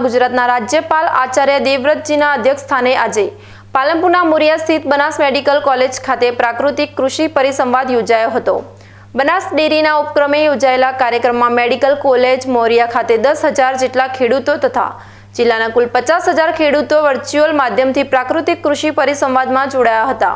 ગુજરાતના રાજ્યપાલ આચાર્ય દેવવ્રતજીના અધ્યક્ષસ્થાને આજે પાલનપુરના મોરિયા સ્થિત બનાસ મેડિકલ કોલેજ ખાતે પ્રાકૃતિક કૃષિ પરિસંવાદ યોજાયો હતો। બનાસ ડેરીના ઉપક્રમે યોજાયેલા કાર્યક્રમમાં મેડિકલ કોલેજ મોરિયા ખાતે 10,000 જેટલા ખેડૂતો તથા જિલ્લાના કુલ 50,000 ખેડૂતો વર્ચ્યુઅલ માધ્યમથી પ્રાકૃતિક કૃષિ પરિસંવાદમાં જોડાયા હતા।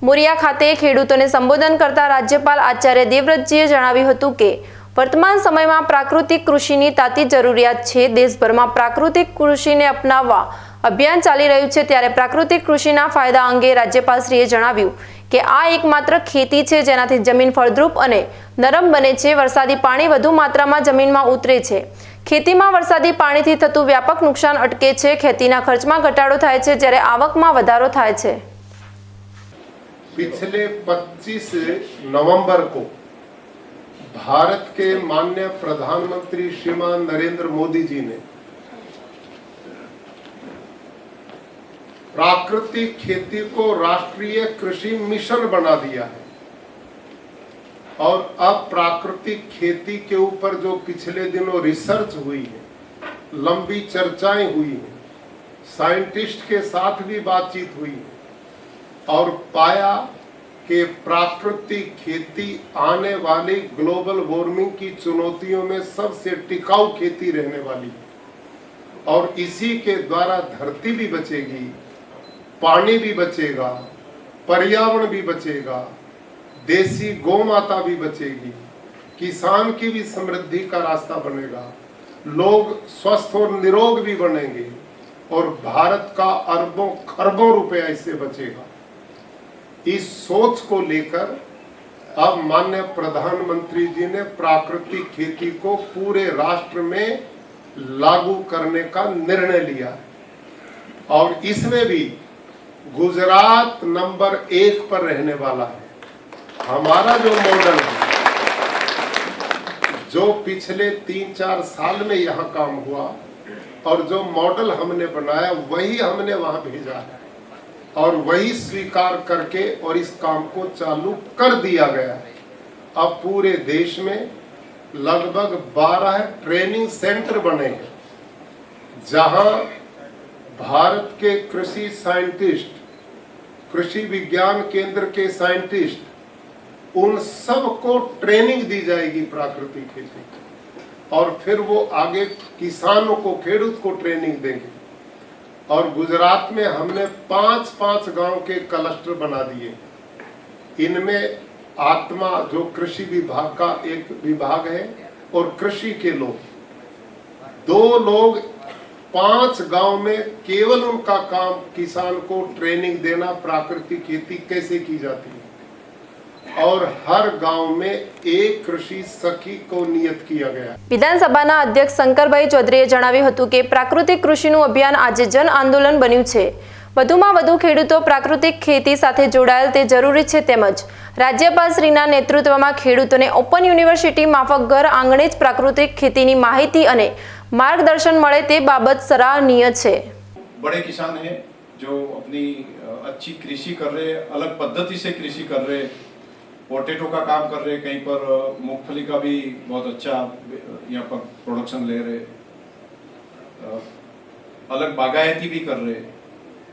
મોરિયા ખાતે ખેડૂતોને સંબોધન કરતા રાજ્યપાલ આચાર્ય દેવવ્રતજીએ જણાવ્યું હતું કે वर्तमान समय में प्राकृतिक कृषि की ताती जरूरियात है। देशभर में प्राकृतिक कृषि ने अपनाववा अभियान चाली रह्यु छे, त्यारे प्राकृतिक कृषि फायदा अंगे राज्यपालश्रीए जणाव्युं के आ एकमात्र खेती है जेनाथी जमीन फळद्रुप अने नरम बने छे। वरसादी पाणी वधु मात्रा में जमीन में उतरे छे। खेती में वरसादी पाणीथी थतुं व्यापक नुकसान अटके छे। खेतीना खर्च में घटाडो थाय छे, ज्यारे आवक में वधारो थाय छे। पिछले 25 नवंबर को भारत के माननीय प्रधानमंत्री श्रीमान नरेंद्र मोदी जी ने प्राकृतिक खेती को राष्ट्रीय कृषि मिशन बना दिया है और अब प्राकृतिक खेती के ऊपर जो पिछले दिनों रिसर्च हुई है, लंबी चर्चाएं हुई हैं, साइंटिस्ट के साथ भी बातचीत हुई है और पाया कि प्राकृतिक खेती आने वाली ग्लोबल वार्मिंग की चुनौतियों में सबसे टिकाऊ खेती रहने वाली है और इसी के द्वारा धरती भी बचेगी, पानी भी बचेगा, पर्यावरण भी बचेगा, देसी गौ माता भी बचेगी, किसान की भी समृद्धि का रास्ता बनेगा, लोग स्वस्थ और निरोग भी बनेंगे और भारत का अरबों खरबों रुपया इससे बचेगा। इस सोच को लेकर अब माननीय प्रधानमंत्री जी ने प्राकृतिक खेती को पूरे राष्ट्र में लागू करने का निर्णय लिया है और इसमें भी गुजरात नंबर 1 पर रहने वाला है। हमारा जो मॉडल है, जो पिछले 3-4 साल में यहाँ काम हुआ और जो मॉडल हमने बनाया वही हमने वहां भेजा है और वही स्वीकार करके और इस काम को चालू कर दिया गया है। अब पूरे देश में लगभग 12 ट्रेनिंग सेंटर बने हैं जहां भारत के कृषि साइंटिस्ट, कृषि विज्ञान केंद्र के साइंटिस्ट, उन सबको ट्रेनिंग दी जाएगी प्राकृतिक खेती और फिर वो आगे किसानों को, खेडूत को ट्रेनिंग देंगे। और गुजरात में हमने 5-5 गांव के क्लस्टर बना दिए। इनमें आत्मा जो कृषि विभाग का एक विभाग है और कृषि के लोग, 2 लोग 5 गांव में केवल उनका काम किसान को ट्रेनिंग देना, प्राकृतिक खेती कैसे की जाती है और हर गांव में एक कृषि सखी को नियत किया गया। विधानसभाના અધ્યક્ષ શંકરભાઈ ચૌધરીએ જણાવ્યું હતું કે પ્રાકૃતિક કૃષિનું અભિયાન આજે જન આંદોલન બન્યું છે। વધુમાં વધુ ખેડૂતો પ્રાકૃતિક ખેતી સાથે જોડાયેલ તે જરૂરી છે। તેમજ રાજ્યપાલશ્રીના નેતૃત્વમાં ખેડૂતોને ઓપન યુનિવર્સિટી માફક ઘર આંગણે જ પ્રાકૃતિક ખેતીની માહિતી અને માર્ગદર્શન મળે તે બાબત સરાહનીય છે। बड़े किसान हैं जो अपनी अच्छी कृषि कर रहे, अलग पद्धति से कृषि कर रहे, पोटैटो का काम कर रहे, कहीं पर मूंगफली का भी बहुत अच्छा यहाँ पर प्रोडक्शन ले रहे, अलग बागायती भी कर रहे,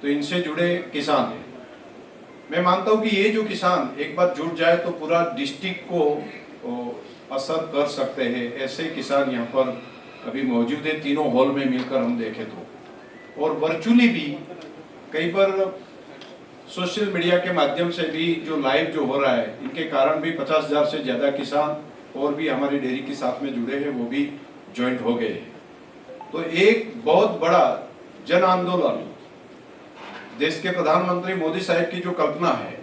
तो इनसे जुड़े किसान हैं। मैं मानता हूँ कि ये जो किसान एक बार जुड़ जाए तो पूरा डिस्ट्रिक्ट को असर कर सकते हैं। ऐसे किसान यहाँ पर अभी मौजूद है, तीनों हॉल में मिलकर हम देखें तो, और वर्चुअली भी कहीं पर सोशल मीडिया के माध्यम से भी जो लाइव जो हो रहा है, इनके कारण भी 50,000 से ज़्यादा किसान और भी हमारी डेयरी के साथ में जुड़े हैं, वो भी ज्वाइंट हो गए हैं। तो एक बहुत बड़ा जन आंदोलन देश के प्रधानमंत्री मोदी साहब की जो कल्पना है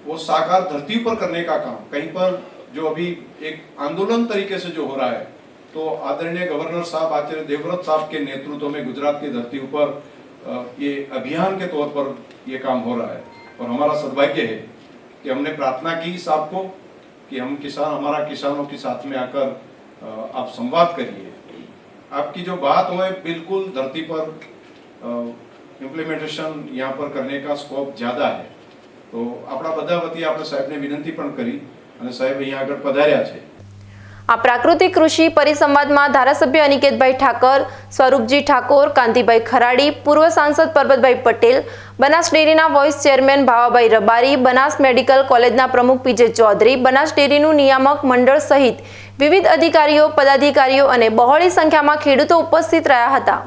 वो साकार धरती पर करने का काम, कहीं पर जो अभी एक आंदोलन तरीके से जो हो रहा है, तो आदरणीय गवर्नर साहब आचार्य देवव्रत साहब के नेतृत्व में गुजरात की धरती ऊपर ये अभियान के तौर पर ये काम हो रहा है। और हमारा सौभाग्य है कि हमने प्रार्थना की साहब को कि हम किसान, हमारा किसानों के साथ में आकर आप संवाद करिए, आपकी जो बात हो बिल्कुल धरती पर इम्प्लीमेंटेशन यहाँ पर करने का स्कोप ज़्यादा है। तो अपना બધા વતી આપણે સાહેબને વિનંતી પણ કરી અને સાહેબ અહીંયા આગળ પધાર્યા છે। આ પ્રાકૃતિક કૃષિ પરિસંવાદમાં ધારાસભ્ય અનિકેતભાઈ ઠાકર, સ્વરૂપજી ઠાકોર, કાંતિભાઈ ખરાડી, પૂર્વ સાંસદ પરબતભાઈ પટેલ, બનાસ ડેરીના voice chairman Bhavabhai Rabari, Banas medical કોલેજના પ્રમુખ પીજે ચૌધરી, બનાસ ડેરીનું નિયામક મંડળ સહિત વિવિધ અધિકારીઓ, પદાધિકારીઓ અને બહોળી સંખ્યામાં ખેડૂતો ઉપસ્થિત રહ્યા હતા.